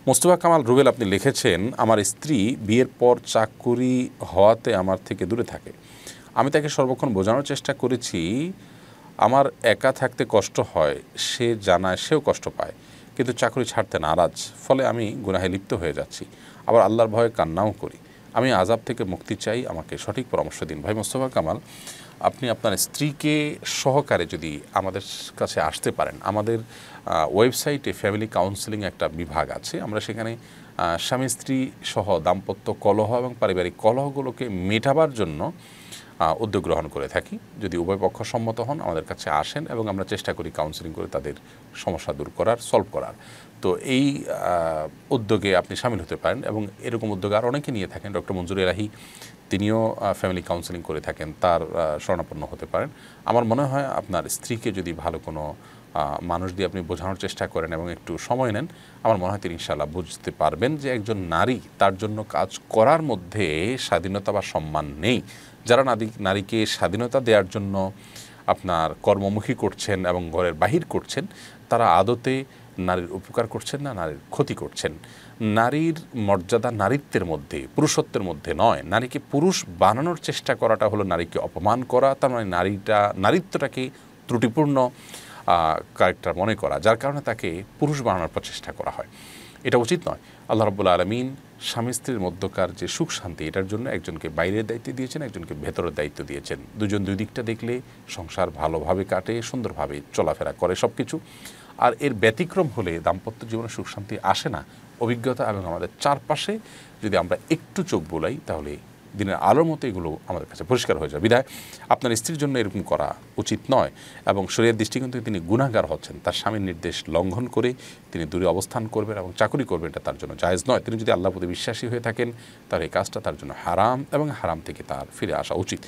মোস্তফা কামাল রুবেল আপনি লিখেছেন, আমার স্ত্রী বিয়ের পর চাকরি হওয়াতে আমার থেকে দূরে থাকে। আমি তাকে সর্বক্ষণ বোঝানোর চেষ্টা করেছি আমার একা থাকতে কষ্ট হয়, সে জানায় সেও কষ্ট পায়, কিন্তু চাকরি ছাড়তে নারাজ। ফলে আমি গুনাহে লিপ্ত হয়ে যাচ্ছি, আবার আল্লাহর ভয়ে কান্নাও করি। আমি আযাব থেকে মুক্তি চাই, আমাকে সঠিক পরামর্শ দিন। ভাই মোস্তফা কামাল, আপনি আপনার স্ত্রীকে সহকারে যদি আমাদের কাছে আসতে পারেন, আমাদের ওয়েবসাইটে ফ্যামিলি কাউন্সেলিং একটা বিভাগ আছে, আমরা সেখানে স্বামী স্ত্রী সহ দাম্পত্য কলহ এবং পারিবারিক কলহগুলোকে মেটাবার জন্য উদ্যোগ গ্রহণ করে থাকি। যদি উভয় পক্ষ সম্মত হন আমাদের কাছে আসেন এবং আমরা চেষ্টা করি কাউন্সেলিং করে তাদের সমস্যা দূর করার, সলভ করার। তো এই উদ্যোগে আপনি সামিল হতে পারেন এবং এরকম উদ্যোগ আর অনেকে নিয়ে থাকেন। ডক্টর মঞ্জুর এলাহি তিনিও ফ্যামিলি কাউন্সেলিং করে থাকেন, তার শরণাপন্ন হতে পারেন। আমার মনে হয় আপনার স্ত্রীকে যদি ভালো কোনো মানুষ দিয়ে আপনি বোঝানোর চেষ্টা করেন এবং একটু সময় নেন, আমার মনে হয় তিনি ইনশাআল্লাহ বুঝতে পারবেন যে একজন নারী, তার জন্য কাজ করার মধ্যে স্বাধীনতা বা সম্মান নেই। যারা নারীকে স্বাধীনতা দেওয়ার জন্য আপনার কর্মমুখী করছেন এবং ঘরের বাহির করছেন, তারা আদতে নারীর উপকার করছেন না, নারীর ক্ষতি করছেন। নারীর মর্যাদা নারীত্বের মধ্যে, পুরুষত্বের মধ্যে নয়। নারীকে পুরুষ বানানোর চেষ্টা করাটা হলো নারীকে অপমান করা, তার মানে নারীত্বটাকে ত্রুটিপূর্ণ ক্যারেক্টার মনে করা, যার কারণে তাকে পুরুষ বানানোর প্রচেষ্টা করা হয়। এটা উচিত নয়। আল্লাহ রাব্বুল আলামিন স্বামী স্ত্রীর মধ্যকার যে সুখ শান্তি, এটার জন্য একজনকে বাইরের দায়িত্ব দিয়েছেন, একজনকে ভেতরের দায়িত্ব দিয়েছেন। দুজন দুই দিকটা দেখলে সংসার ভালোভাবে কাটে, সুন্দরভাবে চলাফেরা করে সব কিছু। আর এর ব্যতিক্রম হলে দাম্পত্য জীবনে সুখ শান্তি আসে না। অভিজ্ঞতা এবং আমাদের চারপাশে যদি আমরা একটু চোখ বোলাই, তাহলে দিনের আলোর মতো এগুলো আমাদের কাছে পরিষ্কার হয়ে যায়। বিধায় আপনার স্ত্রীর জন্য এরকম করা উচিত নয় এবং শরীয়তের দৃষ্টিকোণ থেকে তিনি গুনাহগার হচ্ছেন। তার স্বামীর নির্দেশ লঙ্ঘন করে তিনি দূরে অবস্থান করবেন এবং চাকরি করবেন, এটা তার জন্য জায়েজ নয়। তিনি যদি আল্লাহর প্রতি বিশ্বাসী হয়ে থাকেন, তার এই কাজটা তার জন্য হারাম এবং হারাম থেকে তার ফিরে আসা উচিত।